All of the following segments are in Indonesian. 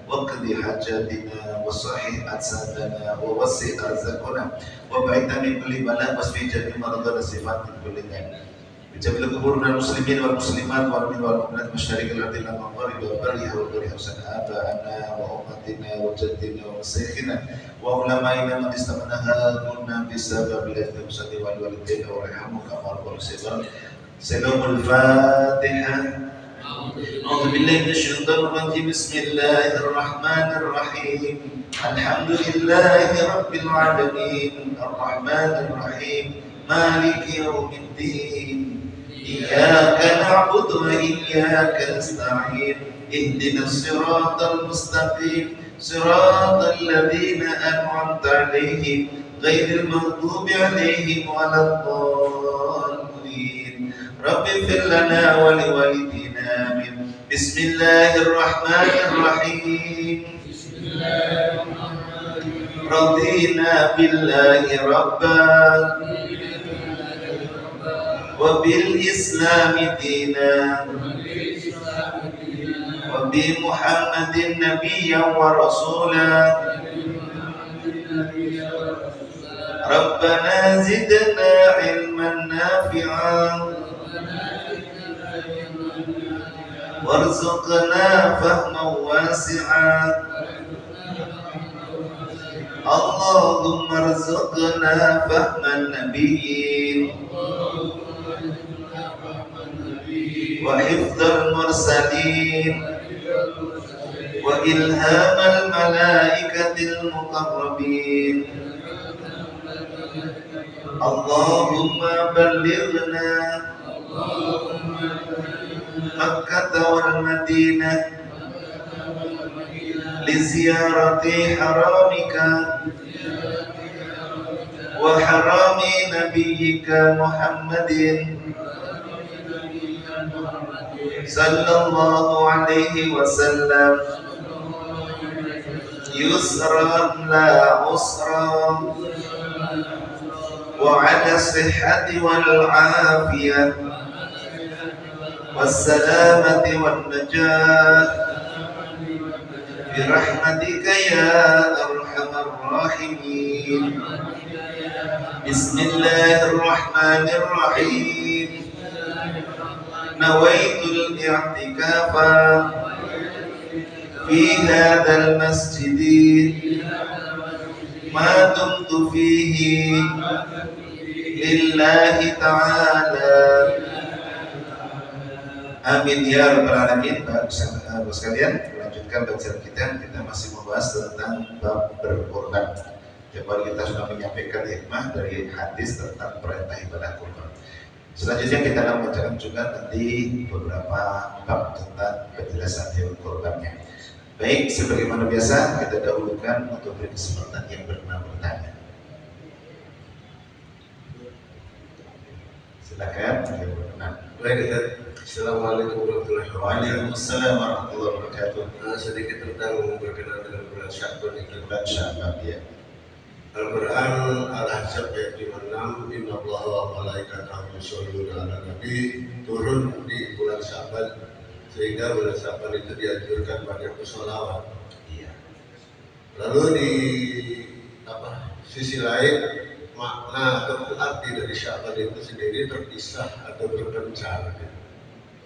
واقض حاجاتنا وصحح أجسادنا ووسع أرزاقنا وابعدنا من كل بلاء واشف جميع مرضانا صفات من كل داء بجميع قبورنا المسلمين والمسلمات والمؤمنين والمؤمنات مشارق الأرض المغارب وبرها وبرها حسن آبائنا وأمتنا وجدنا ومشايخنا وعلمائنا من استمنها كنا بسبب الله وصلي والوالدين ورحمك مرضى الصغار سلام الفاتحة. أعوذ بالله من الشيطان الرجيم بسم الله الرحمن الرحيم الحمد لله رب العالمين الرحمن الرحيم مالك يوم الدين إياك نعبد وإياك نستعين اهدنا الصراط المستقيم صراط الذين أنعمت عليهم غير المغضوب عليهم ولا الضالين رب اغفر لنا ولوالدينا آمين. بسم الله الرحمن الرحيم رضينا بالله ربا وبالإسلام دينا وبمحمد نبيا ورسولا ربنا زدنا علما نافعا وارزقنا فهما واسعا اللهم ارزقنا فهم النبيين وحفظ المرسلين وإلهام الملائكة المقربين اللهم بلغنا مكة والمدينة لزيارة حرامك وحرام نبيك محمد صلى الله عليه وسلم يسرا لا عسرا وعلى الصحة والعافية والسلامة والنجاة برحمتك يا أرحم الراحمين. بسم الله الرحمن الرحيم نويت الاعتكاف في هذا المسجد ما دمت فيه لله تعالى amin ya rabbal alamin. Bapak sekalian, melanjutkan bacaan kita masih membahas tentang bab berkorban. Kemarin kita sudah menyampaikan hikmah dari hadis tentang perintah ibadah kurban. Selanjutnya kita akan membacakan juga nanti beberapa bab tentang penjelasan hewan kurbannya. Baik, sebagaimana biasa kita dahulukan untuk beri kesempatan yang berkenan bertanya. Silakan yang berkenan. Baik, Assalamualaikum warahmatullahi wabarakatuh. Waalaikumsalam warahmatullahi wabarakatuh. Sedikit tentang berkenaan dengan bulan Sya'ban itu. Bulan Sya'ban ya. Al-Quran Al-Ahzab ayat 56, Inna Allah wa malaikatahu yusholluna ala nabi, turun di bulan Sya'ban, sehingga bulan Sya'ban itu dianjurkan banyak bersolawat. Iya. Lalu di sisi lain, makna atau arti dari Sya'ban itu sendiri terpisah atau berpencar.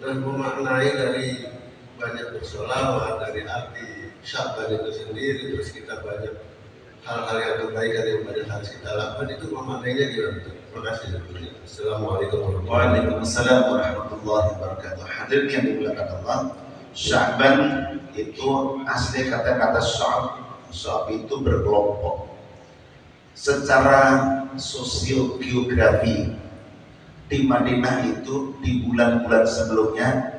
Nah, memaknai dari banyak bersolawat, dari arti Sya'ban itu sendiri, terus kita banyak hal-hal yang kebaikan yang banyak harus kita lakukan, itu memaknainya gimana? Terima kasih. Assalamualaikum warahmatullahi wabarakatuh. Hadirin yang dimuliakan Allah, Sya'ban itu asli kata-kata Sya'b itu berkelompok. Secara sosiogeografi di Madinah itu di bulan-bulan sebelumnya,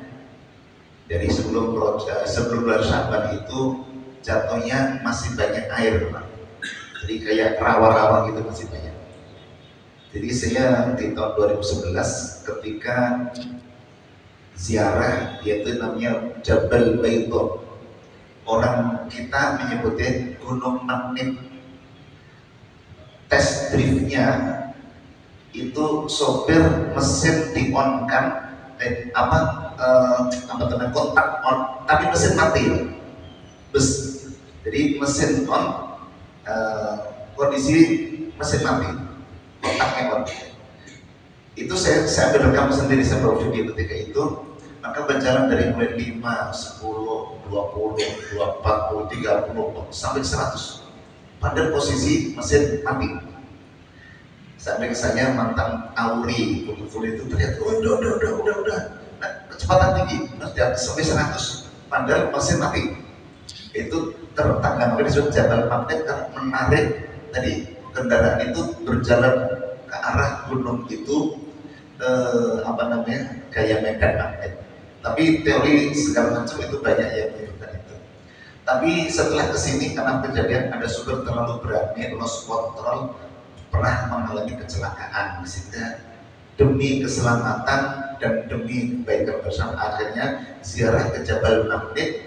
dari sebelum bulan Sya'ban itu jatuhnya masih banyak air, Pak. Jadi kayak rawa-rawa gitu masih banyak. Jadi saya di tahun 2011 ketika ziarah, yaitu namanya Jabal Baito, orang kita menyebutnya Gunung Magnet. Tes driftnya itu sopir mesin di on kan, kontak on, tapi mesin mati. Jadi mesin on, kondisi mesin mati, kontaknya on. Itu saya ambil rekam sendiri, saya bawa video ketika itu. Maka berjalan dari mulai 5, 10, 20, 40, 30 sampai 100 pada posisi mesin mati. Sampai kesannya mantan Auri foto itu terlihat udah. Nah, kecepatan tinggi, sampai 100 padahal mesin mati. Itu tertangga, makanya disebut jabal magnet karena menarik tadi kendaraan itu berjalan ke arah gunung itu gaya medan magnet. Tapi teori segala macam itu banyak yang menunjukkan itu. Tapi setelah kesini karena kejadian ada supir terlalu berani, lost control, pernah mengalami kecelakaan, sehingga demi keselamatan dan demi kebaikan bersama akhirnya ziarah ke Jabal Magnet.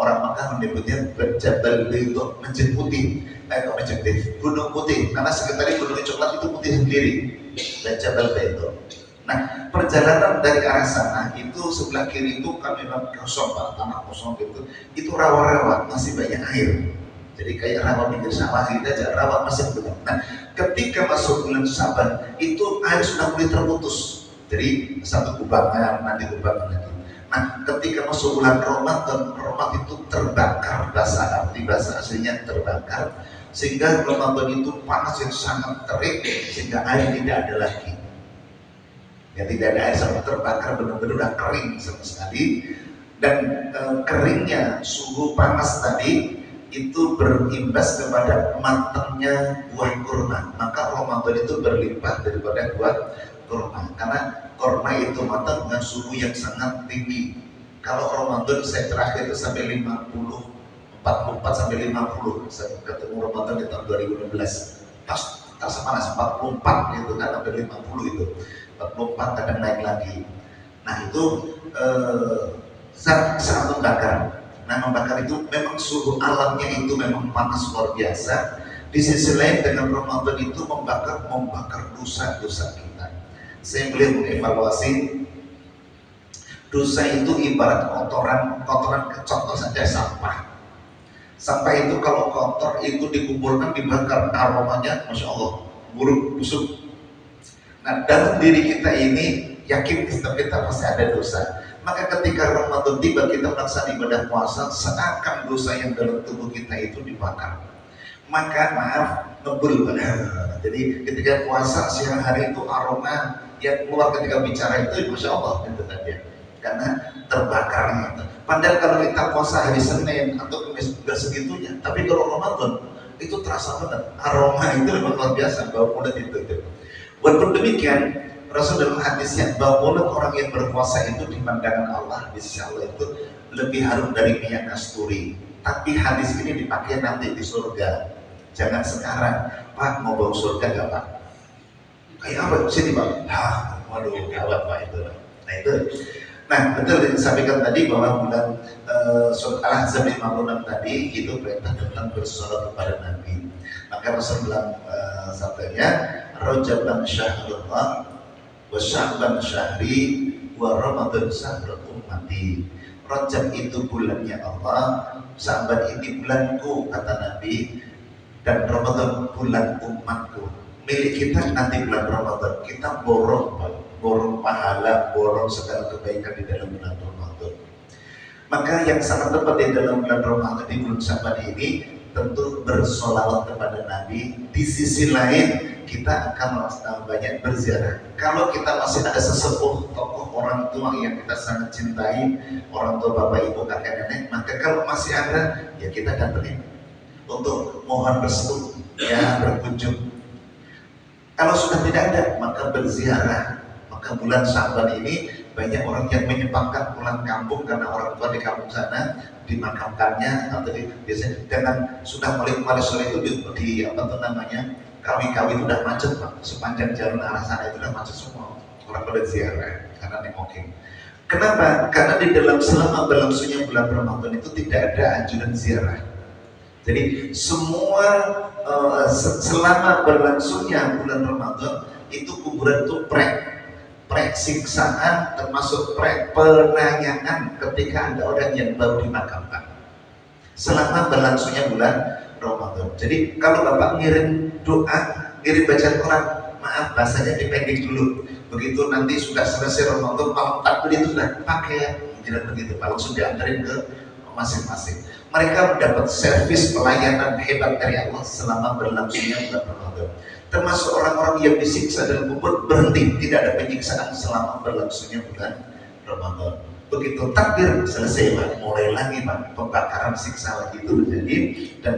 Orang Makkah menyebutnya Jabal Baydo, Masjid Putih, Gunung Putih, karena sekitarnya gunung coklat itu putih sendiri, dan Jabal Baydo. Nah, perjalanan dari arah sana itu sebelah kiri itu kan memang kosong, Pak, tanah kosong gitu. Itu rawa-rawa, masih banyak air. Jadi kayak rawa pinggir sawah gitu aja, rawa masih belum. Nah, ketika masuk bulan Syaban itu air sudah mulai terputus. Jadi satu kubangan, nanti kubangan lagi. Nah, ketika masuk bulan Ramadan itu terbakar, bahasa aslinya terbakar, sehingga Ramadan itu panas yang sangat terik, sehingga air tidak ada lagi. Ya, tidak ada air sama terbakar, benar-benar udah kering sama sekali. Dan keringnya suhu panas tadi itu berimbas kepada matangnya buah kurma. Maka Ramadan itu berlimpah daripada buah kurma, karena kurma itu matang dengan suhu yang sangat tinggi. Kalau Ramadan saya terakhir itu sampai 50, 44 sampai 50. Saya ketemu Ramadan di tahun 2016. Pas panas 44 gitu kan, sampai 50 itu. 44 kadang naik lagi. Nah itu sangat membakar. Nah, membakar itu memang suhu alamnya itu memang panas luar biasa. Di sisi lain dengan Ramadan itu membakar dosa-dosa kita. Saya boleh mengevaluasi dosa itu ibarat kotoran contoh saja sampah. Sampah itu kalau kotor itu dikumpulkan dibakar, aromanya Masya Allah buruk busuk. Nah, dalam diri kita ini yakin kita pasti ada dosa. Maka ketika Ramadan tiba kita melaksanakan ibadah puasa, seakan dosa yang dalam tubuh kita itu dibakar. Maka maaf, ngebul. Jadi ketika puasa siang hari itu aroma yang keluar ketika bicara itu Masya Allah gitu tadi. Karena terbakarnya. Padahal kalau kita puasa hari Senin atau Kamis sudah segitunya, tapi kalau Ramadan itu terasa banget. Aroma itu memang luar biasa, bau mulut itu. Walaupun demikian, Rasul dalam hadisnya bahwa mulut orang yang berpuasa itu di pandangan Allah, di sisi Allah itu lebih harum dari minyak kasturi. Tapi hadis ini dipakai nanti di surga, jangan sekarang. Pak, mau bau surga gak Pak? Kayak apa? Sini Pak. Waduh, gawat Pak itu. Nah itu. Nah betul disampaikan tadi bahwa bulan surat Al-Ahzab 56 tadi itu perintah tentang bersolat kepada Nabi. Maka Rasul bilang sabdanya, Rajaban syahrullah wa Sya'ban syahri wa Ramadan syahrul ummati. Rajab itu bulannya Allah, Sya'ban ini bulanku kata Nabi, dan Ramadan bulan umatku. Milik kita nanti bulan Ramadan, kita borong pahala, borong segala kebaikan di dalam bulan Ramadan. Maka yang sangat tepat di dalam bulan Ramadan di bulan Sya'ban ini tentu bersolawat kepada Nabi. Di sisi lain kita akan banyak berziarah. Kalau kita masih ada sesepuh tokoh orang tua yang kita sangat cintai, orang tua bapak ibu kakek nenek, maka kalau masih ada ya kita datangin untuk mohon restu, ya berkunjung. Kalau sudah tidak ada maka berziarah. Maka bulan Sya'ban ini banyak orang yang menyempatkan pulang kampung karena orang tua di kampung sana dimakamkannya atau biasanya dengan sudah mulai sore itu di apa tuh namanya kawi-kawi itu udah macet Pak, sepanjang jalan arah sana itu udah macet semua orang pada ziarah karena nengokin. Kenapa? Karena di dalam selama berlangsungnya bulan Ramadan itu tidak ada anjuran ziarah. Jadi semua selama berlangsungnya bulan Ramadan itu kuburan itu prek siksaan, termasuk prek penanyaan ketika ada orang yang baru dimakamkan. selama berlangsungnya bulan Ramadan. Jadi kalau Bapak ngirim doa, ngirim bacaan Quran, maaf bahasanya dipending dulu. Begitu nanti sudah selesai Ramadan, malam takbir itu sudah pakai, tidak begitu, langsung diantarin ke masing-masing. Mereka mendapat servis pelayanan hebat dari Allah selama berlangsungnya bulan Ramadan. Termasuk orang-orang yang disiksa dalam kubur berhenti, tidak ada penyiksaan selama berlangsungnya bulan Ramadan. Begitu takbir selesai Pak, mulai lagi Pak, pembakaran siksa lagi itu terjadi dan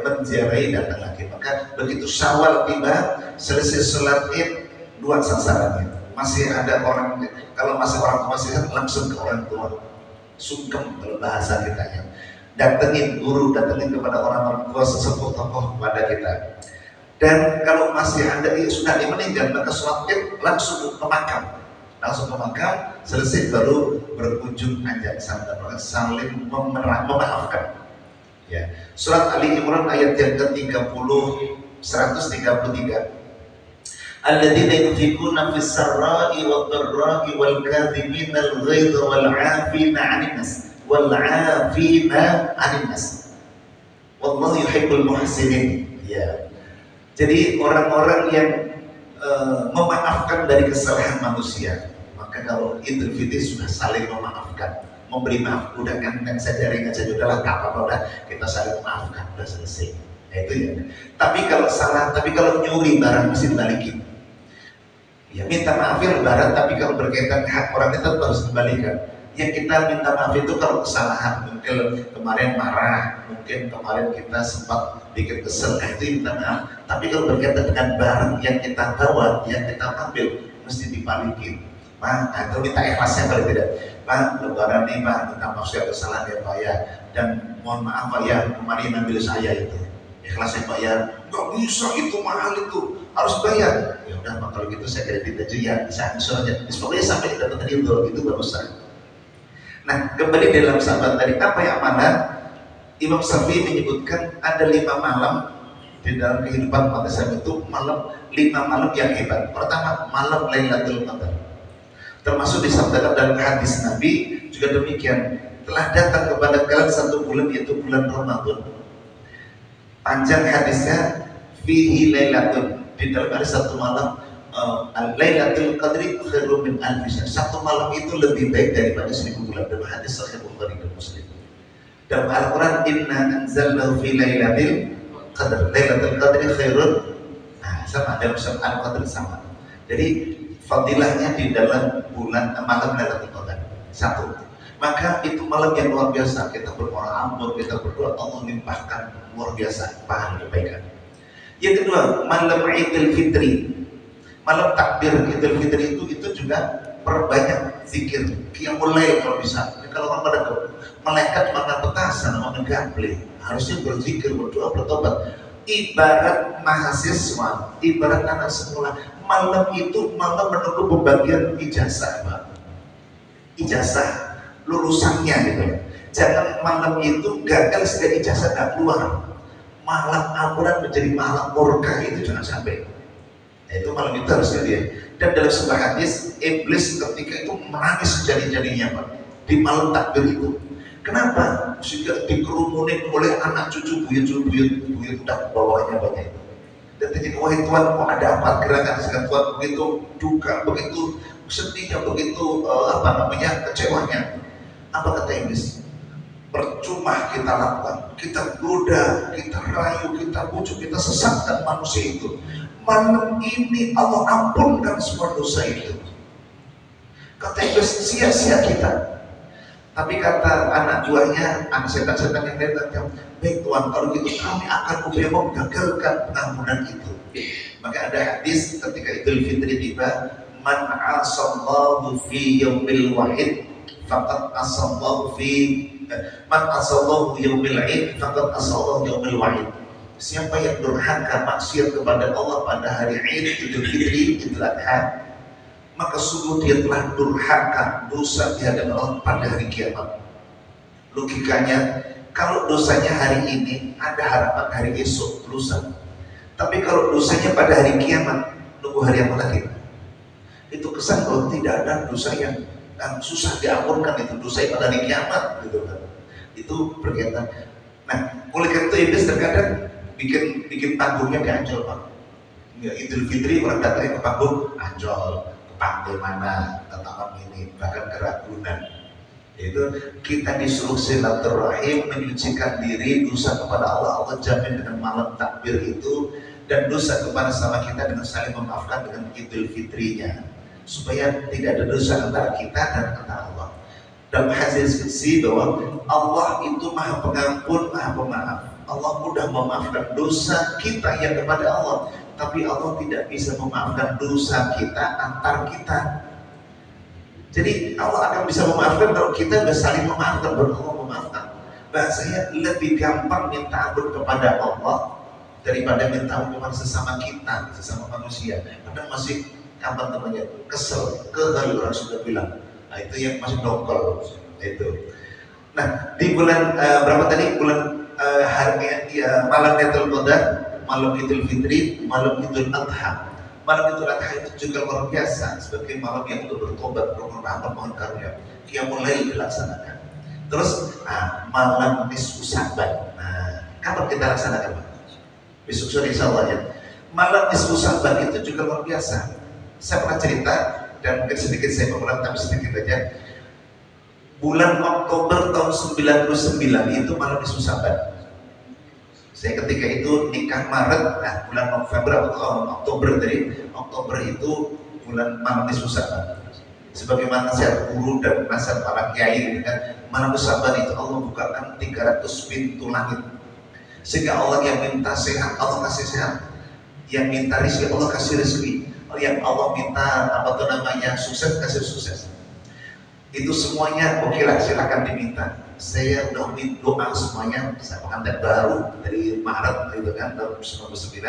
menziarahi datang lagi. Maka begitu Syawal tiba, selesai sholat Id, dua sasarannya. Masih ada orang, kalau masih orang tua masih langsung ke orang tua, sungkem kalau bahasa kita ya. Datengin guru, datengin kepada orang-orang tua, sesepuh tokoh kepada kita. Dan kalau masih ada sudah meninggal, maka sholat Id langsung ke makam. Langsung ke makam, selesai baru berkunjung ajak saling memaafkan. Ya. Surat Ali Imran ayat yang ke-30, 133. Alladzina yunfiquna fis sarra'i wad dharra'i wal kadhibina al ghaidha wal 'afina 'anil nas wal 'afina 'anil nas. Wallahu yuhibbul muhsinin. Ya. Jadi orang-orang yang memaafkan dari kesalahan manusia. Maka kalau Idul Fitri sudah saling memaafkan, memberi maaf, udah kan saja ringan saja, udahlah tak apa-apa, udah kita saling memaafkan, udah selesai. Nah, itu ya. Tapi kalau salah, tapi kalau nyuri barang mesti dibalikin. Ya minta maaf ya lebaran, tapi kalau berkaitan hak orang itu harus dikembalikan. Yang kita minta maaf itu kalau kesalahan, mungkin kemarin marah, mungkin kemarin kita sempat bikin kesel, itu minta maaf. Tapi kalau berkaitan dengan barang yang kita bawa, yang kita ambil, mesti dibalikin. Pak, atau minta ikhlasnya kalau tidak. Pak, lebaran nih Pak, minta maaf saya kesalahan ya Pak ya. Dan mohon maaf Pak ya, kemarin ambil saya itu. Ikhlasnya Pak ya, nggak bisa itu mahal itu, harus bayar. Ya udah Pak, kalau gitu saya kredit aja ya, bisa aja. Pokoknya sampai kita dapat itu barusan. Nah, kembali dalam sahabat tadi, apa yang mana? Imam Syafi'i menyebutkan ada 5 malam di dalam kehidupan umat Islam itu, 5 malam yang hebat. Pertama, malam Lailatul Qadar. Termasuk disabdakan dalam hadis Nabi juga demikian, telah datang kepada kalian 1 bulan, yaitu bulan Ramadan. Panjang hadisnya, fihi lailatun, di dalam ada 1 malam, Lailatul Qadri khairum min alfi syahr. 1 malam itu lebih baik daripada 1000 bulan. Dalam hadis Sahih Bukhari dan Muslim. Dalam Al-Quran, inna anzalnahu fi lailatul qadr. Lailatul Qadri khairun. Nah, sama dalam surat Al-Qadr sama. Jadi fadilahnya di dalam bulan malam Lailatul Qadar. 1. Maka itu malam yang luar biasa. Kita berdoa ampun, kita berdoa Allah limpahkan luar biasa pahala kebaikan. Yang kedua, malam Idul Fitri. Malam takbir Idul Fitri itu juga perbanyak zikir. Qiyamul lail kalau bisa. Kalau orang pada malaikat mana petasan, mana gaple, harusnya berzikir, berdoa, bertobat. Ibarat mahasiswa, ibarat anak sekolah, malam itu malam menunggu pembagian ijazah, Pak. Ijazah lulusannya gitu. Jangan malam itu gagal sehingga ijazah nggak keluar. Malam ampunan menjadi malam murka, itu jangan sampai. Nah, itu malam itu harusnya dia. Dan dalam sebuah hadis, iblis ketika itu menangis jadi-jadinya Pak, di malam takbir itu. Kenapa? Sehingga dikerumunin oleh anak cucu buyut dan bawahnya banyak. Dan ketika wahai Tuhan, kok ada apa gerakan sekarang Tuhan begitu duka, begitu sedihnya, begitu kecewanya. Apa kata iblis? Percuma kita lakukan, kita goda, kita rayu, kita bujuk, kita sesatkan manusia itu. Malam ini Allah ampunkan semua dosa itu. Kata iblis, sia-sia kita. Tapi kata anak buahnya, anak setan-setan yang datang, baik Tuhan, kalau gitu kami akan upaya menggagalkan pengampunan itu. Maka ada hadis ketika Idul Fitri tiba, man asallahu fi yaumil wahid faqad asallahu fi man asallahu yaumil id faqad asallahu yaumil wahid. Siapa yang durhaka maksiat kepada Allah pada hari Id, Idul Fitri, Idul Adha, maka sungguh dia telah durhaka, dosa di hadapan Allah pada hari kiamat. Logikanya, kalau dosanya hari ini, ada harapan hari esok, lusa. Tapi kalau dosanya pada hari kiamat, nunggu hari apa lagi? Itu kesan bahwa tidak ada dosa yang susah diampunkan, itu dosa pada hari kiamat, gitu kan. Itu berkaitan. Nah, oleh karena itu Iblis terkadang bikin panggungnya di Ancol, Pak. Ya, Idul Fitri orang datangnya ke panggung Ancol, ke Pantai Mana, ke Taman Mini, bahkan ke Ragunan. Itu kita disuruh silaturahim, menyucikan diri, dosa kepada Allah, Allah jamin dengan malam takbir itu, dan dosa kepada sama kita dengan saling memaafkan dengan Idul Fitrinya, supaya tidak ada dosa antara kita dan antara Allah. Dalam hadis qudsi bahwa Allah itu Maha Pengampun, Maha Pemaaf. Allah mudah memaafkan dosa kita yang kepada Allah, tapi Allah tidak bisa memaafkan dosa kita antar kita. Jadi Allah akan bisa memaafkan kalau kita sudah saling memaafkan, baru Allah memaafkan. Bahasanya lebih gampang minta ampun kepada Allah daripada minta ampun kepada sesama kita, sesama manusia. Kadang masih apa namanya, kesel, orang sudah bilang. Nah, itu yang masih dongkol itu. Nah, di bulan berapa tadi? Bulan malam Lailatul Qadar, malam Idul Fitri, malam Idul Adha. Malam Idul Adha itu juga luar biasa, sebagai malam yang untuk bertobat, berkorban, mohon karunia. Qiyamul Lail dilaksanakan. Terus malam nisfu Sa'ban. Nah, kapan kita laksanakan, Pak? Besok sore insyaallah ya. Malam nisfu Sa'ban itu juga luar biasa. Saya pernah cerita, dan mungkin sedikit saya mengulang, tapi sedikit aja. Bulan Oktober tahun 99 itu malam nisfu Sa'ban. Saya ketika itu nikah Maret, nah bulan November atau Oktober tadi, Oktober itu bulan malam nisfu Sa'ban. Sebagaimana saya guru dan nasihat para kiai dengan malam nisfu Sa'ban itu Allah bukakan 300 pintu langit. Sehingga Allah yang minta sehat, Allah kasih sehat. Yang minta rezeki, Allah kasih rezeki. Yang Allah minta sukses, kasih sukses. Itu semuanya oke lah, silakan diminta. Saya udah doa semuanya, saya pengantin baru dari Maret gitu kan, tahun 99.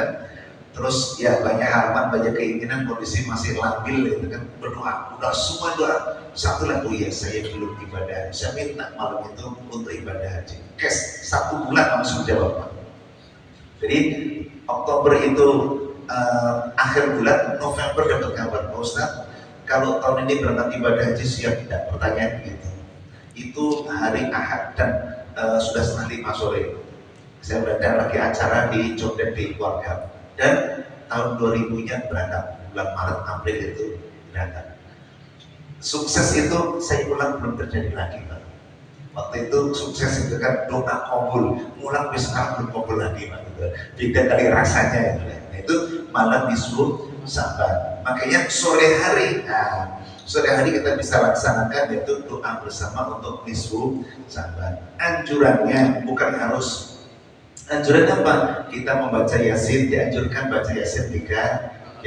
Terus ya banyak harapan, banyak keinginan, kondisi masih labil gitu kan, berdoa, udah semua doa. Satu lagi, oh iya saya belum ibadah, saya minta malam itu untuk ibadah haji. Kes 1 bulan langsung jawab. Jadi Oktober itu akhir bulan, November dapat kabar, Pak Ustaz, kalau tahun ini berangkat ibadah haji siap tidak? Pertanyaan begitu. Itu hari Ahad dan sudah setengah 5 sore. Saya berada lagi acara di Condet di keluarga. Dan tahun 2000-nya berangkat, bulan Maret, April itu berangkat. Sukses itu saya ulang belum terjadi lagi, Pak. Waktu itu sukses itu kan doa kabul, mulang bisa belum kabul lagi, Pak. Beda kali rasanya itu. Nah, itu malam nisfu Sa'ban. Makanya sore hari kita bisa laksanakan yaitu doa bersama untuk nisfu Sa'ban. Anjurannya bukan harus. Anjurannya apa? Kita membaca Yasin, dianjurkan baca Yasin 3.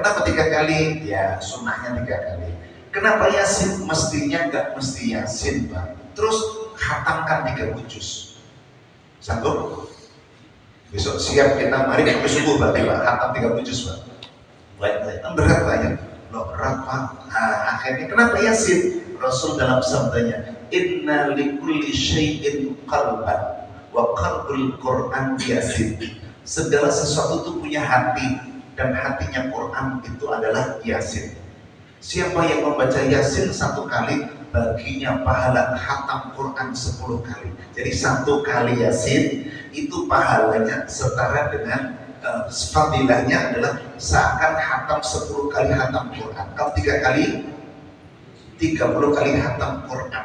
Kenapa 3 kali? Ya sunnahnya 3 kali. Kenapa Yasin? Mestinya nggak mesti Yasin, Pak. Terus khatamkan 30 juz. Sanggup? Besok siap kita mari sampai subuh berarti Pak, khatam 30 juz, Pak. Baik, berat Pak ya. Loh berat Pak. Nah, akhirnya kenapa Yasin? Rasul dalam sabdanya, inna likulli syai'in qalban wa qalbul Qur'an Yasin. Segala sesuatu itu punya hati, dan hatinya Quran itu adalah Yasin. Siapa yang membaca Yasin 1 kali, baginya pahala khatam Quran 10 kali. Jadi 1 kali Yasin itu pahalanya setara dengan fadilahnya adalah seakan khatam 10 kali khatam Quran. Kalau 3 kali 30 kali khatam Quran.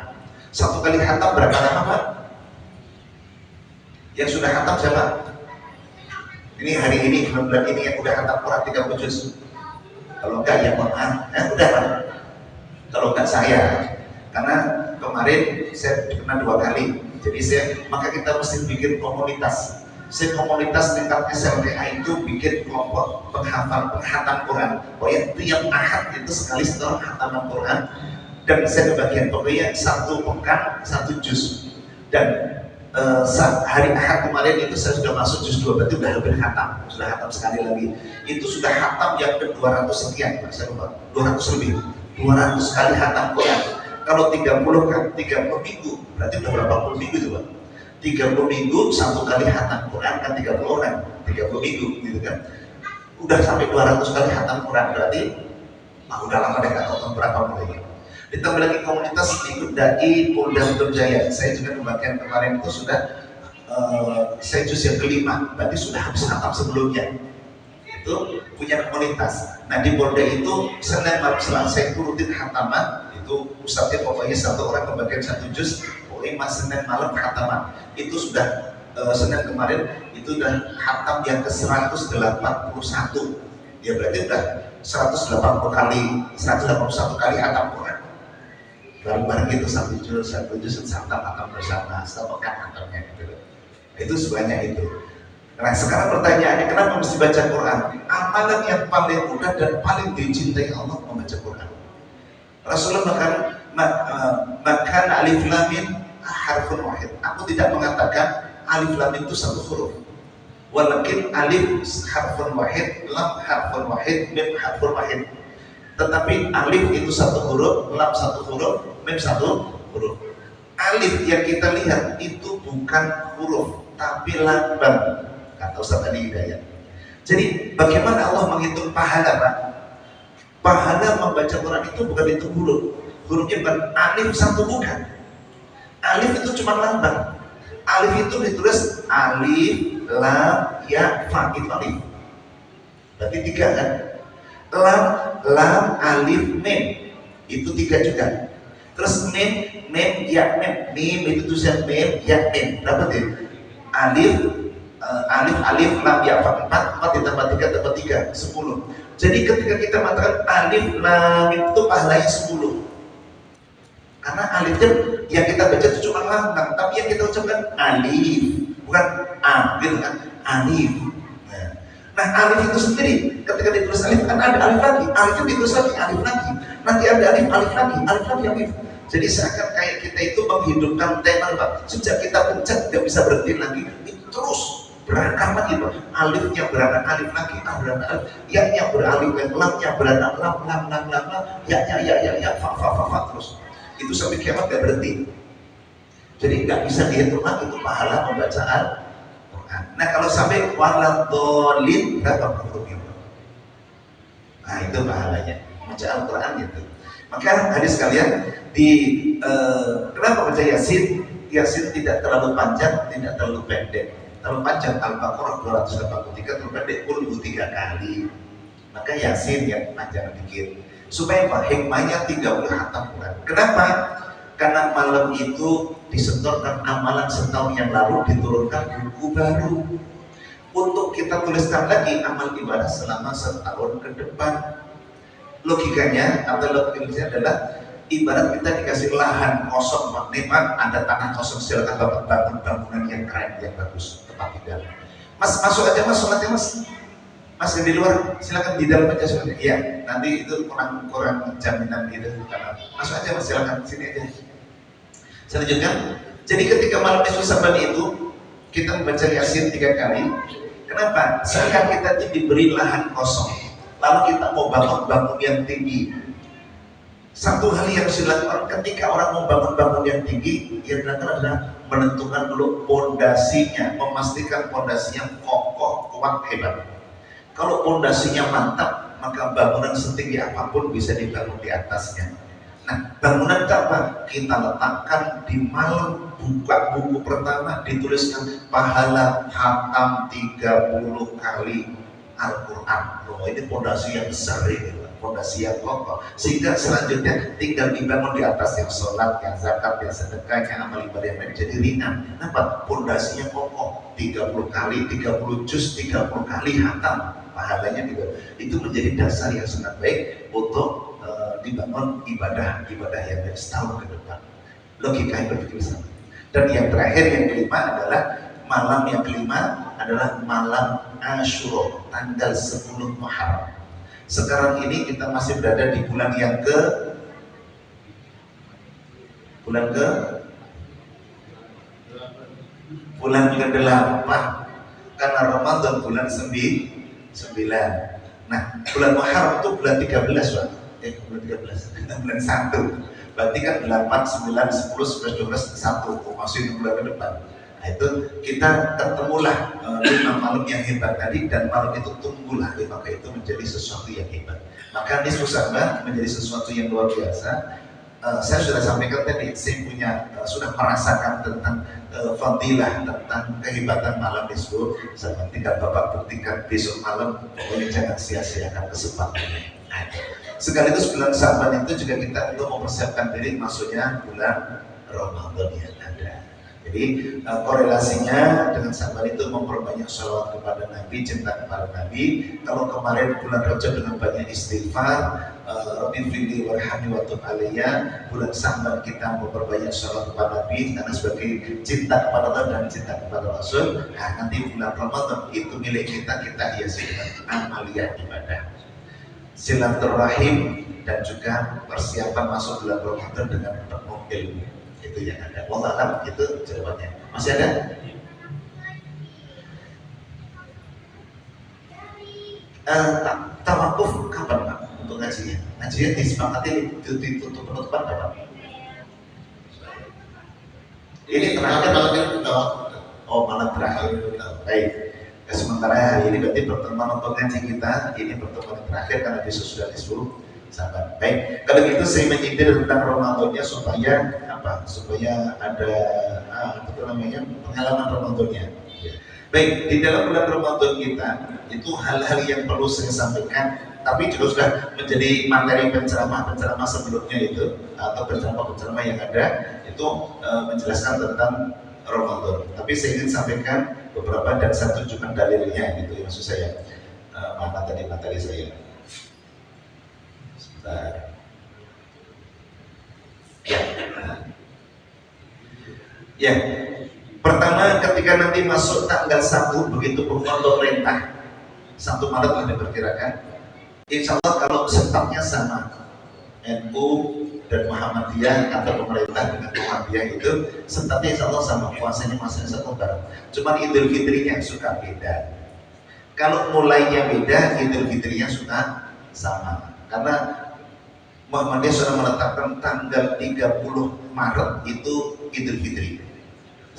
1 kali khatam berapa lama, Pak? Yang sudah khatam siapa? Ini hari ini, bulan ini yang udah khatam Quran 30 juz. Kalau enggak ya maaf, udah Pak. Kalau enggak saya, karena kemarin saya pernah 2 kali. Jadi maka kita mesti bikin komunitas. Saya komunitas tingkat SLTA itu bikin kelompok penghatam Quran. Pokoknya tiap Ahad itu sekali setelah khataman Quran. Dan saya kebagian pokoknya 1 pekan 1 juz. Dan hari Ahad kemarin itu saya sudah masuk juz 2, berarti sudah hampir khatam. Sudah khatam sekali lagi. Itu sudah khatam yang ke 200 sekian, Pak. Saya lupa, 200 lebih. 200 kali khatam Quran. Kalau 30 minggu, berarti udah berapa puluh minggu itu, Pak? 30 minggu 1 kali khatam Quran kan 30 orang, 30 minggu gitu kan. Udah sampai 200 kali khatam Quran, berarti udah lama deh, gak tahu berapa mulai. Ditambah lagi komunitas ikut dai Polda Metro Jaya. Saya juga pembagian kemarin itu sudah saya juz yang kelima, berarti sudah habis khatam sebelumnya. Itu punya komunitas. Nah di Borda itu Senin malam Selasa itu rutin khataman. Itu ustadznya pokoknya satu orang membagikan satu juz. Pokoknya Senin malam khataman. Itu sudah Senin kemarin itu udah khatam yang ke 181. Ya berarti udah 180 kali 181 kali khatam Quran. Bareng-bareng itu satu juz khatam bersama satu pekan khatamnya gitu. Itu sebanyak itu. Nah sekarang pertanyaannya, kenapa mesti baca Quran? Amalan yang paling mudah dan paling dicintai Allah membaca Quran. Rasulullah makan alif lam mim harfun wahid. Aku tidak mengatakan alif lam mim itu satu huruf. Walakin alif harfun wahid, lam harfun wahid, mim harfun wahid. Tetapi alif itu satu huruf, lam satu huruf, mim satu huruf. Alif yang kita lihat itu bukan huruf, tapi lambang. Kata Ustaz Ali Hidayat. Jadi bagaimana Allah menghitung pahala, Pak? Pahala membaca Quran itu bukan hitung huruf. Hurufnya bukan alif satu, bukan. Alif itu cuma lambang. Alif itu ditulis alif, lam, ya, fa, itu alif. Berarti tiga kan? Lam, alif, mim. Itu tiga juga. Terus mim, ya, mim itu tulisan mim, ya, mim. Berapa tuh? Alif, lam, ya, fa, 4 ditambah 3 tambah 3, 10. Jadi ketika kita mengatakan alif, lam itu pahalanya 10. Karena alifnya yang kita baca itu cuma lambang, tapi yang kita ucapkan alif, bukan a, gitu kan? Alif. Nah, alif itu sendiri ketika ditulis alif kan ada alif lagi, alif itu ditulis lagi, alif lagi. Nanti ada alif lagi, alif. Jadi seakan kayak kita itu menghidupkan tema, Pak. Sejak kita pencet tidak bisa berhenti lagi, itu terus berangkat lagi, Pak. Alifnya berangkat alif lagi, berangkat alif. Ya-nya beralif, lamnya berangkat lam, ya, fa terus. Itu sampai kiamat tidak berhenti. Jadi nggak bisa dihitung lagi itu pahala pembacaan Quran. Nah kalau sampai waladhdallin berapa hurufnya? Nah itu pahalanya baca Al-Quran itu. Maka hadis kalian kenapa baca Yasin? Yasin tidak terlalu panjang, tidak terlalu pendek. Terlalu panjang Al-Baqarah 283, terlalu pendek Qul 3 kali. Maka Yasin yang panjang dikit. Supaya apa? Hikmahnya 30 khatam Quran. Kenapa? Karena malam itu disetorkan amalan setahun yang lalu, diturunkan buku baru untuk kita tuliskan lagi amal ibadah selama setahun ke depan. Logikanya atau logikanya adalah ibarat kita dikasih lahan kosong, Pak. Nih Pak, ada tanah kosong, silakan Bapak bangun bangunan yang keren, yang bagus, tempat tinggal. Mas masuk aja Mas, sholatnya Mas. Mas di luar, silakan di dalam aja sholatnya. Iya, nanti itu kurang jaminan gitu. Masuk aja Mas, silakan sini aja. Selanjutnya, jadi ketika malam Nisfu Saban itu kita membaca Yasin 3 kali. Kenapa? Sekarang kita diberi lahan kosong, lalu kita mau bangun yang tinggi. Satu hal yang harus dilakukan ketika orang mau bangun yang tinggi, yang dilakukan adalah menentukan dulu pondasinya, memastikan pondasinya kokoh, kuat, hebat. Kalau pondasinya mantap, maka bangunan setinggi apapun bisa dibangun di atasnya. Nah, bangunan apa? Kita letakkan di malam buka buku pertama, dituliskan pahala khatam 30 kali Al-Quran. Oh, ini pondasi yang besar ini, pondasi yang kokoh. Sehingga selanjutnya tinggal dibangun di atas yang sholat, yang zakat, yang sedekah, yang amal ibadah yang lain jadi ringan. Kenapa? Pondasinya kokoh. 30 kali, 30 juz, 30 kali khatam. Pahalanya juga itu menjadi dasar yang sangat baik untuk dibangun ibadah yang baik setahun ke depan. Logika yang berpikir sama. Dan yang terakhir, yang kelima adalah malam yang kelima adalah malam Asyura, tanggal 10 Muharram. Sekarang ini kita masih berada di bulan yang bulan ke-8, karena Ramadan bulan 9. Nah, bulan Muharram itu bulan 13, Pak. Bulan 13, bulan 1. Berarti kan 8, 9, 10, 11, 12, 1. Masih 6 bulan ke depan. Nah, itu kita ketemulah 5 malam yang hebat tadi, dan malam itu tunggulah, maka itu menjadi sesuatu yang hebat. Maka Nisfu Saban menjadi sesuatu yang luar biasa. saya sudah sampaikan tadi, saya sudah merasakan tentang fadilah, tentang kehebatan malam nisfu Saban. Tinggal Bapak buktikan besok malam, pokoknya jangan sia-siakan kesempatannya. Sekaligus bulan Saban itu juga kita untuk mempersiapkan diri masuknya bulan Ramadan yang ada. Jadi korelasinya dengan Saban itu memperbanyak sholawat kepada Nabi, cinta kepada Nabi. Kalau kemarin bulan Rajab dengan banyak istighfar, Rabbi firli warhamni wa tub alayya, bulan Saban kita memperbanyak sholawat kepada Nabi karena sebagai cinta kepada Allah dan cinta kepada Rasul. Nah, nanti bulan Ramadan itu milik kita, kita hiasi dengan amaliyah ibadah, silaturahim, dan juga persiapan masuk bulan Ramadan dengan penuh ilmu. Itu yang ada. Wallah alam, itu jawabannya. Masih ada? Tawakuf kapan Pak untuk ngajinya? Ngajinya disepakati ditutup penutupan kapan? Ini terakhir malam ini tawakuf. Oh, malam terakhir. Baik. Sementara hari ini berarti pertemuan untuk ngaji kita ini pertemuan terakhir karena besok sudah nisfu Saban. Baik, kalau gitu saya menyindir tentang Ramadannya supaya apa? Supaya ada pengalaman Ramadannya. Ya. Baik, di dalam bulan Ramadan kita itu hal-hal yang perlu saya sampaikan, tapi juga sudah menjadi materi penceramah sebelumnya itu atau penceramah yang ada itu menjelaskan tentang Ramadan. Tapi saya ingin sampaikan beberapa dan saya tunjukkan dalilnya gitu ya, maksud saya. Mana tadi materi saya? Sebentar. Ya. Pertama, ketika nanti masuk tanggal 1 begitu pengumuman pemerintah 1 Maret lah diperkirakan. Insya Allah kalau setapnya sama, NU dan Muhammadiyah atau pemerintah dengan Muhammadiyah itu setapnya insya Allah sama, puasanya masih 1 Maret. Cuman Idul Fitrinya suka beda. Kalau mulainya beda, Idul Fitrinya suka sama. Karena Muhammadiyah sudah menetapkan tanggal 30 Maret itu Idul Fitri.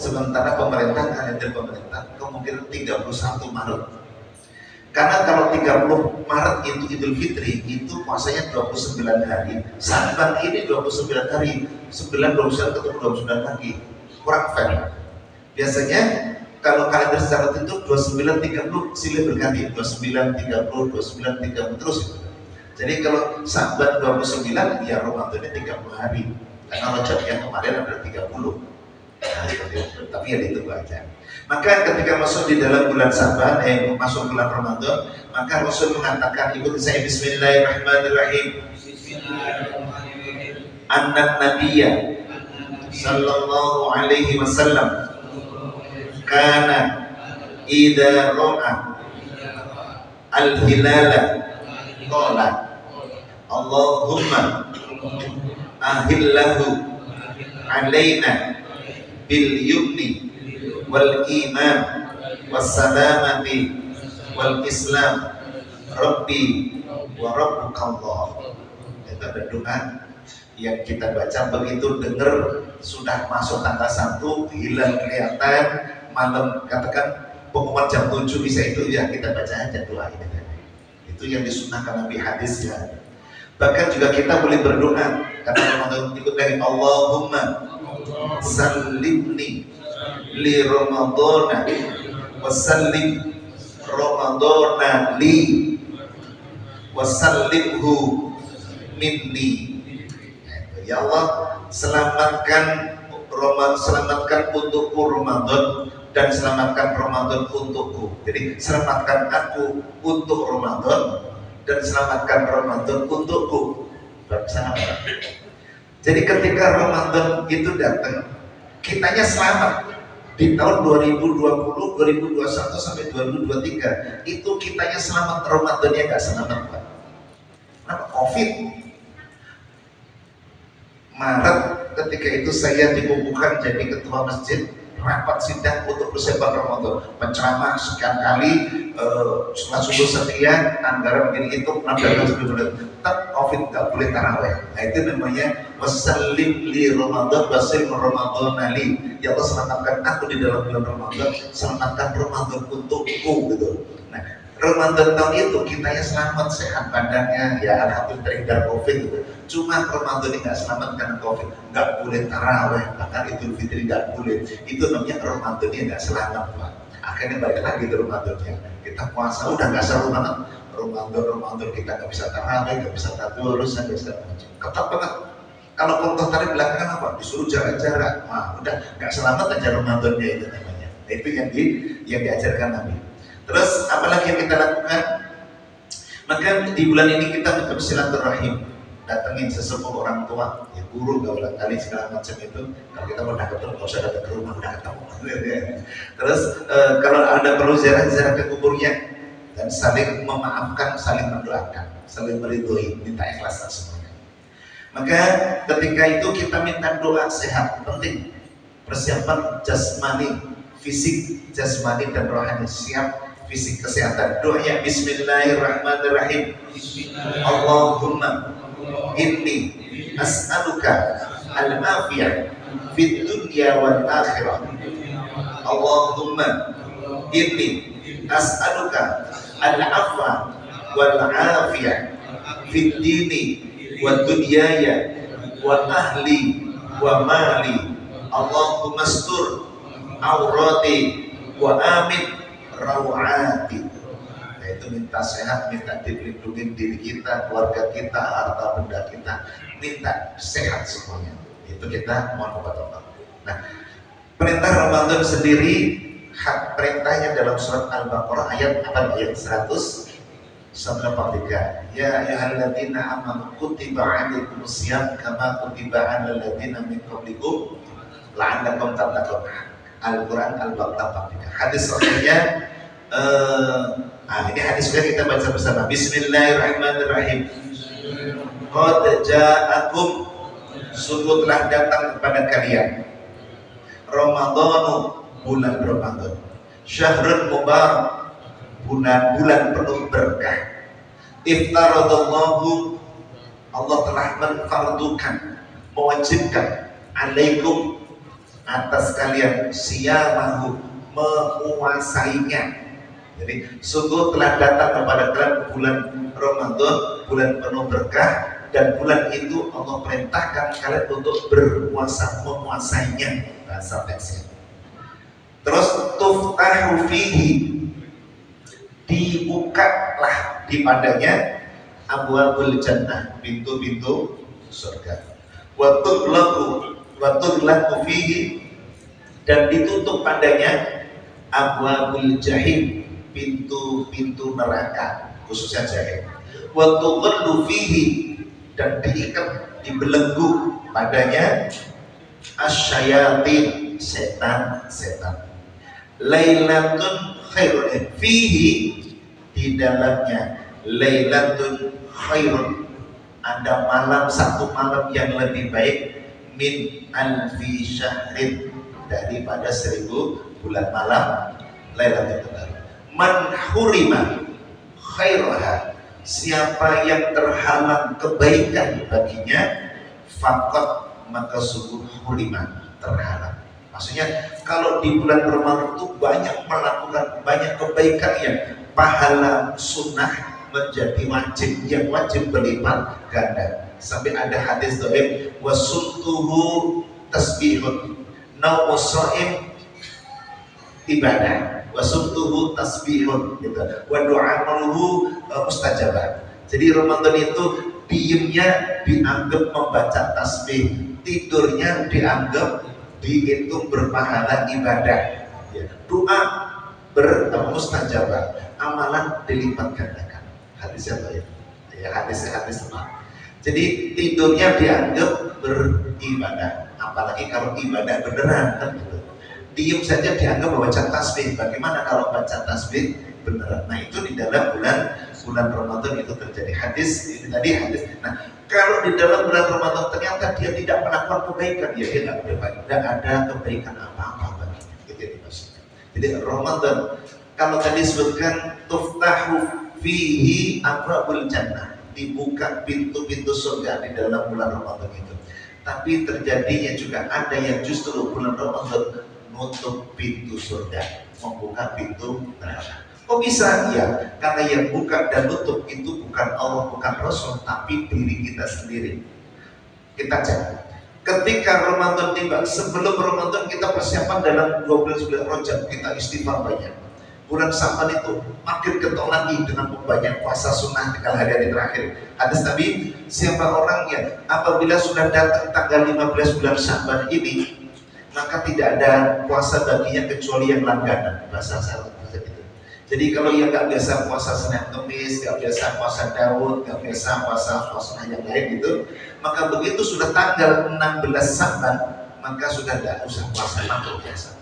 Sementara kalender pemerintah kemungkinan 31 Maret. Karena kalau 30 Maret itu Idul Fitri, itu puasanya 29 hari. Saban ini 29 hari, 9, 29 ketemu 29 lagi. Kurang fair. Biasanya kalau kalender secara itu 29, 30 silih berganti, 29, 30, 29, 30 terus itu. Jadi kalau Saban 29, ya Ramadannya 30 hari. Karena Rajab yang kemarin ada 30. Nah, tapi ya ditunggu aja. Maka ketika masuk di dalam bulan Saban, masuk bulan Ramadan, maka Rasul mengatakan, ikuti saya, Bismillahirrahmanirrahim. Anna Nabiyya sallallahu alaihi wasallam kana idza ra'a al-hilala qala Allahumma ahillahu alaina bil yumni wal iman was salamati wal islam rabbi wa rabbukallah. Itu ada doa yang kita baca begitu dengar sudah masuk tanggal 1, hilal kelihatan, malam katakan pengumuman jam 7 bisa itu ya kita baca aja doa ini. Itu yang disunahkan Nabi hadisnya. Bahkan juga kita boleh berdoa karena Ramadan ikut dari Allahumma sallimni li Ramadana wasallim Ramadana li wasallimhu minni. Ya Allah, selamatkan untukku Ramadan dan selamatkan Ramadan untukku. Jadi selamatkan aku untuk Ramadan dan selamatkan Ramadan untukku. Bersama. Jadi ketika Ramadan itu datang, kitanya selamat. Di tahun 2020, 2021 sampai 2023 itu kitanya selamat, Ramadannya nggak selamat Pak. Kenapa? Covid. Maret ketika itu saya dikukuhkan jadi ketua masjid, rapat sidang untuk persiapan Ramadan, penceramah sekian kali, sholat subuh sekian, anggaran begini itu, anggaran sebelumnya, tetap Covid nggak boleh taraweh. Nah itu namanya wasallim li Ramadan wasil Ramadan ali. Ya Allah, selamatkan aku di dalam bulan Ramadan, selamatkan Ramadan untukku gitu. Nah Ramadan tahun itu kita yang selamat sehat badannya, ya alhamdulillah terhindar COVID gitu. Cuma Ramadan ini nggak selamat karena COVID, nggak boleh taraweh, bahkan Idul Fitri nggak boleh. Itu namanya Ramadan yang nggak selamat, Pak. Akhirnya balik lagi ke Ramadannya. Kita puasa udah nggak seru banget. Ramadan kita nggak bisa taraweh, nggak bisa tadarus, nggak bisa macam. Ketat banget. Kalau contoh tadi belakangan apa? Disuruh jaga-jarak. Wah, udah nggak selamat aja Ramadannya itu namanya. Nah, itu yang diajarkan Nabi. Terus apalagi yang kita lakukan? Maka di bulan ini kita bersilaturahim, datengin sesepuh orang tua, ya guru, gaulan kali segala macam itu. Kalau kita mau ketemu, nggak usah datang ke rumah, udah ketemu. Terus kalau ada perlu ziarah ke kuburnya, dan saling memaafkan, saling mendoakan, saling meridhoi, minta ikhlasan semuanya. Maka ketika itu kita minta doa sehat, penting. Persiapan jasmani, fisik, jasmani dan rohani siap. Fisik kesehatan, doanya Bismillahirrahmanirrahim. Allahumma inni as'aluka al-afiyah fid dunya wal akhirah. Allahumma inni as'aluka al-afwa wal afiyah fid dini wad dunyaya wa ahli wa mali. Allahumma astur aurati wa amin rawati. Nah, itu minta sehat, minta dilindungi diri kita, keluarga kita, harta benda kita, minta sehat semuanya. Itu kita mohon kepada Allah. Nah, perintah Ramadan sendiri, hak perintahnya dalam surat Al-Baqarah ayat 183. Ya ayyuhalladzina amanu kutiba 'alaikumusiyam kama kutiba 'alal ladzina min qablikum la'allakum tattaqun. Al-Quran Al-Baqarah 43. Hadis sahihnya ini hadis juga kita baca bersama. Bismillahirrahmanirrahim. Qad ja'akum, sungguh telah datang kepada kalian Ramadhanu, bulan Ramadan, syahrul mubarak, bulan penuh berkah. Iftaradallahu, Allah telah menfardukan, mewajibkan alaikum, atas kalian, siyamahu, memuasainya. Jadi sungguh telah datang kepada kalian bulan Ramadan, bulan penuh berkah, dan bulan itu Allah perintahkan kalian untuk berpuasa, memuasainya, bahasa teksnya. Terus tuftahu fihi, dibukalah di padanya abwabul jannah, pintu-pintu surga. Wa tughlaqu fihi, dan ditutup padanya abwabul jahim, pintu-pintu neraka, khususnya jahim. Wa tughallu fihi, dan diikat, dibelenggu padanya asyayatin, setan-setan. Lailatun khairun fihi, di dalamnya lailatun khairun, ada malam, satu malam yang lebih baik min alfi syahrin, daripada 1000 bulan malam Lailatul Qadar. Man hurima khairaha, siapa yang terhalang kebaikan baginya, faqat, maka sungguh hurima, terhalang. Maksudnya kalau di bulan Ramadan itu banyak melakukan banyak kebaikan yang pahala sunnah menjadi wajib, yang wajib berlipat ganda. Sampai ada hadis dhaif, wasuntuhu tasbihun, naumus shaim ibadah, wasuntuhu tasbihun gitu, wa du'a'uhu mustajabah. Jadi Ramadan itu diemnya dianggap membaca tasbih, tidurnya dianggap dihitung berpahala ibadah, ya. Doa bermustajabah, amalan dilipat gandakan. Hadisnya baik, ya, hadis teman. Jadi tidurnya dianggap beribadah, apalagi kalau ibadah beneran kan gitu. Diem saja dianggap membaca tasbih. Bagaimana kalau baca tasbih beneran? Nah, itu di dalam bulan Ramadan itu terjadi. Hadis ini tadi hadis. Nah, kalau di dalam bulan Ramadan ternyata dia tidak melakukan kebaikan, ya dia tidak ada kebaikan apa-apa baginya. Itu yang dimaksudkan. Jadi Ramadan, kalau tadi disebutkan tuftahu fihi abwabul jannah, dibuka pintu-pintu surga di dalam bulan Ramadan itu. Tapi terjadinya juga ada yang justru bulan Ramadan menutup pintu surga, membuka pintu neraka. Kok bisa? Ya, karena yang buka dan tutup itu bukan Allah, bukan Rasul, tapi diri kita sendiri. Kita cek. Ketika Ramadan tiba, sebelum Ramadan kita persiapan dalam 12 bulan Rajab, kita istighfar banyak. Bulan Sa'ban itu makin getol lagi dengan membanyak puasa sunnah di hari-hari terakhir. Hadis Nabi, siapa orang yang apabila sudah datang tanggal 15 bulan Sa'ban ini, maka tidak ada puasa baginya kecuali yang langganan. Bahasa Arab itu. Jadi kalau yang nggak biasa puasa Senin Kamis, nggak biasa puasa Daud, nggak biasa puasa yang lain gitu, maka begitu sudah tanggal 16 Sa'ban, maka sudah tidak usah puasa makhluk biasa.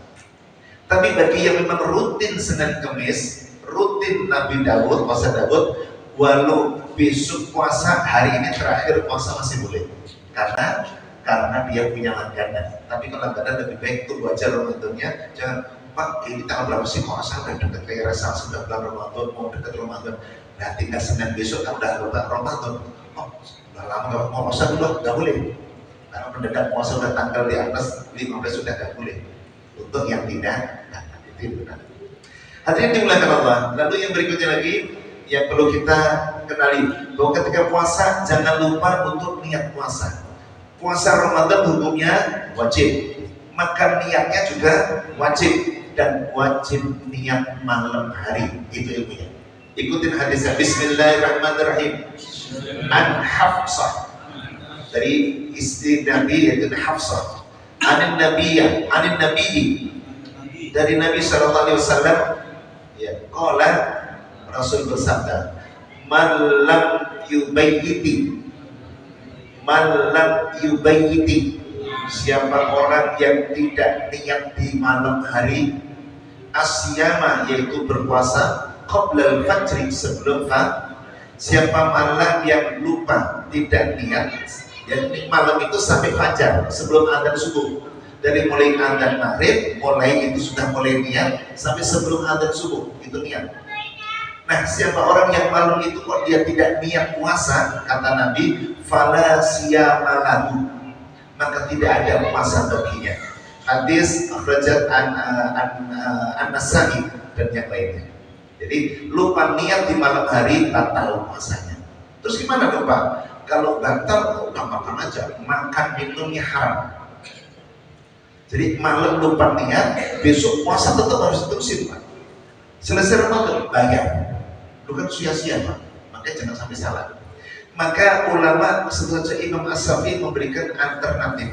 Tapi bagi yang memang rutin Senin Kamis, rutin Nabi Daud, puasa Daud, walau besok puasa, hari ini terakhir puasa masih boleh, karena dia punya langganan. Tapi kalau langganan lebih baik tunggu aja Ramadannya, jangan Pak, ini tanggal berapa sih? Kok asal udah deket kayak rasa sudah bulan Ramadan, mau deket Ramadan. Nah tinggal Senin besok kan udah Ramadan. Oh, udah lama gak mau puasa dulu, gak boleh. Karena mendekat puasa udah tanggal di atas 15 sudah gak boleh. Untuk yang tidak, nah itu benar. Hadirin dimuliakan Allah. Lalu yang berikutnya lagi yang perlu kita kenali, bahwa ketika puasa jangan lupa untuk niat puasa. Puasa Ramadan hukumnya wajib, maka niatnya juga wajib. Dan wajib niat malam hari, itu ilmunya. Ikutin hadisnya. Bismillahirrahmanirrahim. An Hafsah, dari istri Nabi yaitu Hafsah. Anin Nabiyya, anin Nabi, dari Nabi SAW. Ya, qala, Rasul bersabda, man lam yubayyiti, siapa orang yang tidak niat di malam hari, asyama, yaitu berpuasa, qoblal fajri, sebelum siapa malam yang lupa tidak niat, jadi malam itu sampai fajar, sebelum adzan subuh, dari mulai adzan maghrib, mulai itu sudah mulai niat sampai sebelum adzan subuh itu niat. Nah, siapa orang yang malam itu kok dia tidak niat puasa, kata Nabi, fala siyama lahu, maka tidak ada puasa baginya. Hadis akhrajat an-Nasa'i dan yang lainnya. Jadi lupa niat di malam hari batal puasanya. Terus gimana dong Pak? Kalau batal udah makan aja, makan minumnya haram. Jadi malam lupa niat, besok puasa tetap harus terusin Pak. Selesai Ramadan bayar. Lu kan sia-sia Pak. Makanya jangan sampai salah. Maka ulama seperti Imam As-Syafi'i memberikan alternatif.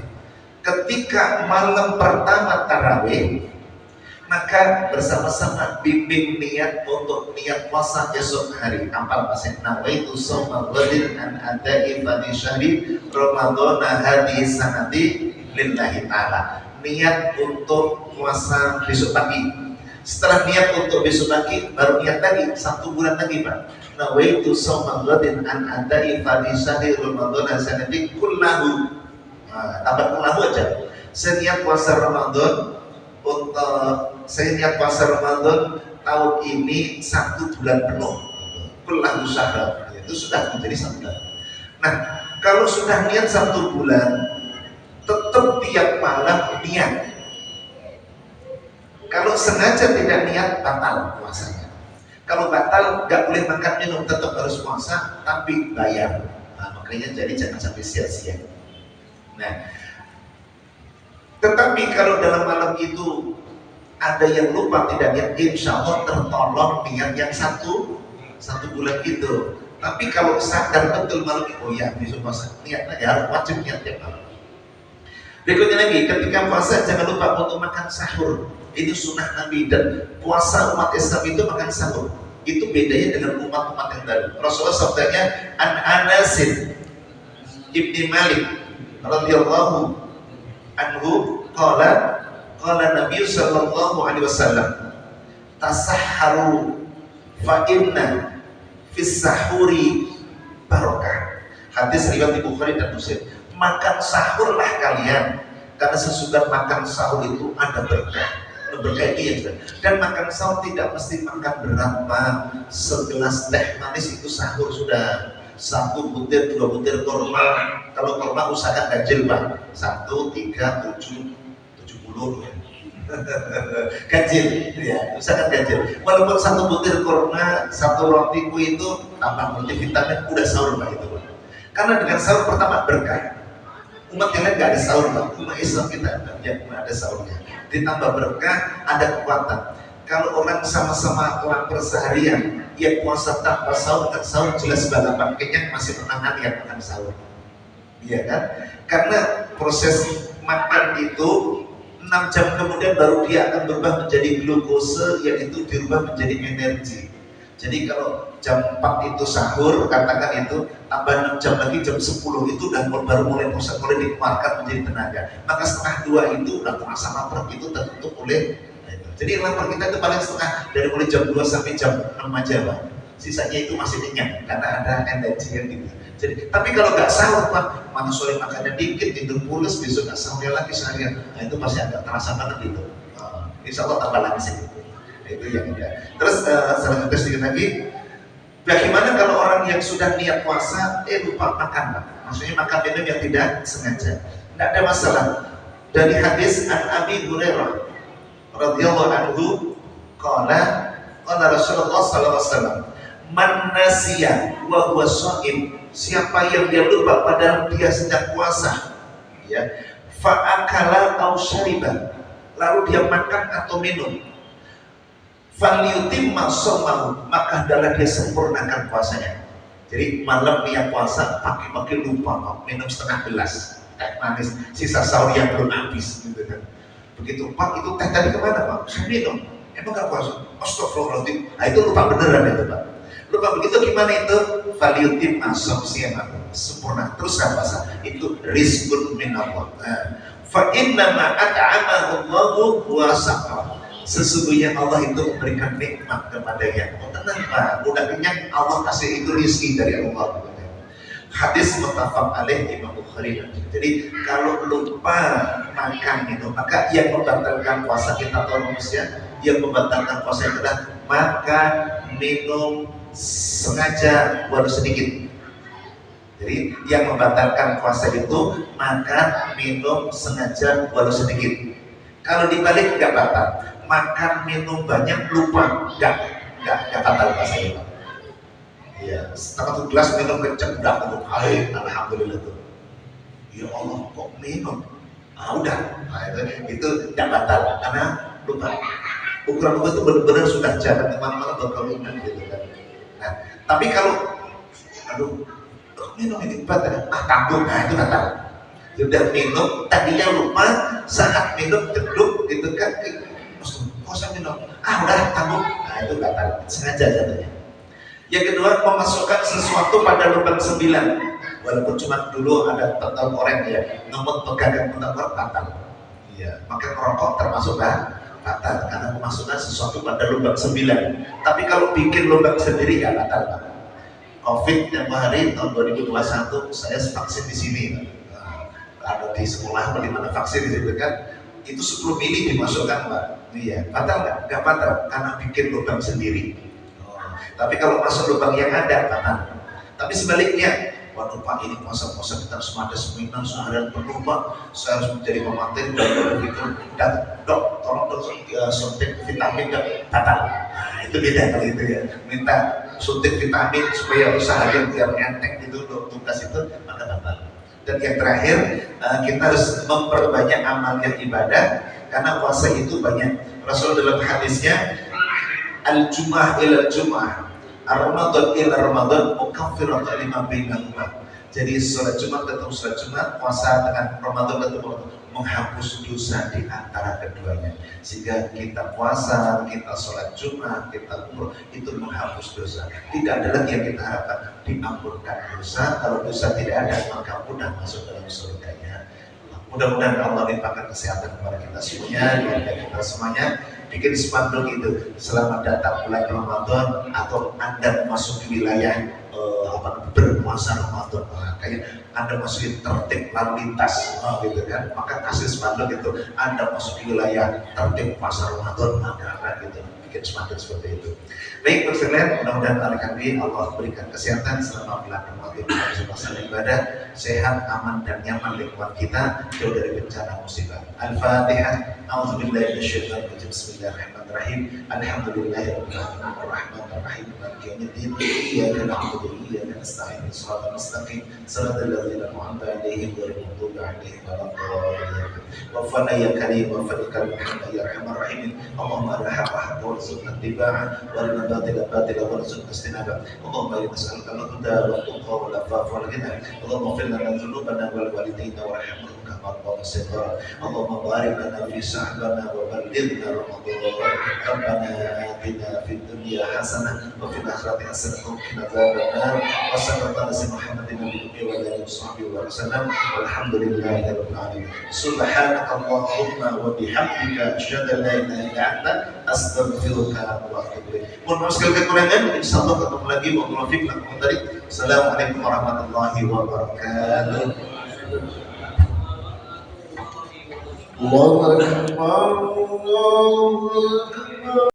Ketika malam pertama tarawih, maka bersama-sama bimbing niat untuk niat puasa esok hari. Apa maksudnya? Nawaitu shauma ghadin an adai fadhi syahri ramadhana hadhihi sanati lillahi ta'ala. Niat untuk puasa besok pagi. Setelah niat untuk besok pagi, baru niat lagi 1 bulan lagi Pak. Nawaitu shauma ghadin an adai fadhi syahri ramadhana sanati kullahu. Tambah kullahu aja. Saya niat puasa Ramadan tahun ini 1 bulan penuh. Kullahu syahra, itu sudah menjadi 1 bulan. Nah, kalau sudah niat 1 bulan, tetap tiap malam niat. Kalau sengaja tidak niat, batal puasanya. Kalau batal, nggak boleh makan minum, tetap harus puasa, tapi bayar. Nah, makanya jadi jangan sampai sia-sia. Nah, tetapi kalau dalam malam itu ada yang lupa tidak niat, insya Allah tertolong niat yang satu bulan itu. Tapi kalau sadar betul malam itu, oh ya besok puasa, niatnya ya harus wajib niat tiap malam. Berikutnya lagi, ketika puasa jangan lupa untuk makan sahur. Ini sunnah Nabi, dan puasa umat Islam itu makan sahur. Itu bedanya dengan umat-umat yang lalu. Rasulullah sabdanya, an Anasin ibni Malik radhiyallahu anhu qala Nabi sallallahu alaihi wasallam, tasahharu fa inna fis sahuri barakah. Hadis riwayat Bukhari dan Muslim. Makan sahurlah kalian, karena sesudah makan sahur itu ada berkah. Berkah ini ya. Dan makan sahur tidak mesti makan berapa, segelas teh manis itu sahur sudah. 1 butir, 2 butir kurma. Kalau kurma usahakan ganjil Pak, 1, 3, 7, 70 ya. Ganjil, ya, misalkan ganjil. Walaupun satu butir kurma, satu roti kue itu tambah multivitamin, udah sahur Pak itu. Karena dengan sahur pertama berkah. Umat yang lain nggak ada sahur Pak, umat Islam kita yang ada sahurnya. Ditambah berkah, ada kekuatan. Kalau orang sama-sama orang perseharian, yang puasa tanpa sahur, kan sahur jelas balapan kenyang masih menangani yang makan sahur. Iya kan? Karena proses makan itu 6 jam kemudian baru dia akan berubah menjadi glukose, yang itu dirubah menjadi energi. Jadi kalau jam 4 itu sahur, katakan itu tambah 6 jam lagi, jam 10 itu udah baru mulai pusat, mulai dikeluarkan menjadi tenaga. Maka setengah 2 itu udah terasa lapar, itu tertutup oleh. Jadi lapar kita itu paling setengah, dari mulai jam 2 sampai jam 6 aja Pak. Sisanya itu masih kenyang karena ada energi yang gitu. Jadi, tapi kalau nggak sahur Pak, mana sore makannya dikit, tidur pulas, besok nggak sahurnya lagi seharian, nah itu pasti agak terasa banget itu. Insya Allah tambah lagi sih. Nah, itu yang ada. Terus selanjutnya sedikit lagi, bagaimana kalau orang yang sudah niat puasa, lupa makan Pak? Maksudnya makan minum yang tidak sengaja. Tidak ada masalah. Dari hadis An Abi Hurairah radhiyallahu anhu, qala Rasulullah sallallahu alaihi wasallam, man nasiya wa huwa shaim, siapa yang dia lupa padahal dia sedang puasa, ya, fa akala aw syariba, lalu dia makan atau minum, falyutimma shaumahu, maka adalah dia sempurnakan puasanya. Jadi malam dia puasa, pagi-pagi lupa minum setengah gelas teh manis, sisa sahur yang belum habis, gitu kan. Begitu Pak, itu teh tadi kemana Pak? Saya minum, emang gak puasa? Astagfirullahaladzim. Nah itu lupa beneran itu Pak. Lupa begitu gimana itu? Faliutim asam siamah, sempurna, teruskan puasa. Itu rizqun minallah. Fa innama at'amahullahu wa saqah. Sesungguhnya Allah itu memberikan nikmat kepadanya. Oh tenang Pak, udah kenyang, Allah kasih itu rizki dari Allah. Hadis muttafaq alaih Imam Bukhari. Jadi kalau lupa makan itu, maka yang membatalkan puasa kita tahu manusia, yang membatalkan puasa itu adalah makan, minum sengaja walau sedikit. Jadi yang membatalkan puasa itu makan, minum sengaja walau sedikit. Kalau dibalik nggak batal, makan, minum banyak, lupa, nggak batal puasanya. Ya, setengah gelas minum kenceng udah tuh, alhamdulillah tuh. Ya Allah kok minum? Udah, itu tidak batal karena lupa. Ukuran lupa itu benar-benar sudah jangan kemana-mana bakal ingat gitu kan. Nah, tapi kalau minum ini batal, tanggung, itu batal. Sudah minum, tadinya lupa, saat minum jeduk gitu kan, usah minum, udah tanggung, itu batal, sengaja jatuhnya. Yang kedua, memasukkan sesuatu pada lubang 9, walaupun cuma dulu ada pentol goreng ya, namun pegangan pentol goreng batal. Iya, maka merokok termasuk batal karena memasukkan sesuatu pada lubang 9. Tapi kalau bikin lubang sendiri ya batal Pak. Covid yang hari tahun 2021 saya vaksin di sini, ada di sekolah di mana vaksin di situ kan, itu 10 mili dimasukkan Pak. Iya, batal nggak? Nggak batal karena bikin lubang sendiri. Tapi kalau masuk lubang yang ada, batal. Tapi sebaliknya, waduh Pak, ini puasa-puasa kita harus ada seminar seharian penuh Pak, saya harus menjadi pemateri dan begitu. Dan dok, tolong dok suntik vitamin dok, batal. Nah itu beda kali itu ya. Minta suntik vitamin supaya seharian biar enteng gitu dok, tugas itu, maka batal. Dan yang terakhir, kita harus memperbanyak amalnya ibadah, karena puasa itu banyak. Rasul dalam hadisnya, al-jum'ah ila al-jum'ah, ar-ramadan ila ramadan, mukaffiratun lima bainahuma. Jadi sholat Jumat ketemu sholat Jumat, puasa dengan Ramadan ketemu Ramadan, menghapus dosa di antara keduanya. Sehingga kita puasa, kita sholat Jumat, kita umroh, itu menghapus dosa. Tidak ada lagi yang kita harapkan, diampunkan dosa. Kalau dosa tidak ada, maka mudah masuk dalam surganya. Mudah-mudahan Allah limpahkan kesehatan kepada kita semuanya, kepada kita semuanya. Bikin spanduk itu, selamat datang bulan Ramadan, atau Anda memasuki wilayah berpuasa Ramadan, kayak Anda masukin tertib lalu lintas, gitu kan, maka kasih spanduk itu, Anda masuki wilayah tertib puasa Ramadan, maka gitu. mungkin semakin seperti itu. Baik, bersekalian, mudah-mudahan hari kami Allah berikan kesehatan selama melakukan masalah ibadah, sehat, aman dan nyaman lingkungan kita, jauh dari bencana musibah. Al-Fatihah. A'udzubillahi minasyaitonir rajim. Bismillahirrahmanirrahim. Alhamdulillahirabbil alamin arrahmanir rahim maliki yaumiddin. Iyyaka na'budu wa iyyaka nasta'in. Shiratal mustaqim. Shiratal ladzina an'amta 'alaihim ghairil maghdubi 'alaihim waladdallin. Waffana ya karim wa fadhkar Muhammad ya arhamar rahimin. Allahumma arina haqqa haqqan warzuqna ittiba'a wa arina batila batila warzuqna istinaba. Allahumma inna nas'aluka al-huda wa at-tuqa wal 'afafa wal ghina. Allahumma ighfir lana dhunubana wal walidayna warhamhum kama rabbayana saghira. Allahumma barik lana fi sa'bana wa ballighna Ramadan. Rabbana atina fid dunya hasanah wa fil akhirati hasanah wa qina adzabannar. Wa sallallahu ala Muhammadin nabiyyi wa alihi wa sallam. Walhamdulillahi rabbil alamin. Subhanakallahumma wa bihamdika asyhadu an la ilaha illa anta astaghfiruka wa atubu ilaik. Mohon maaf sekali kekurangan, insyaallah ketemu lagi wa taufiq lakum tadi. Assalamualaikum warahmatullahi wabarakatuh. Allahu Akbar, Allahu Akbar.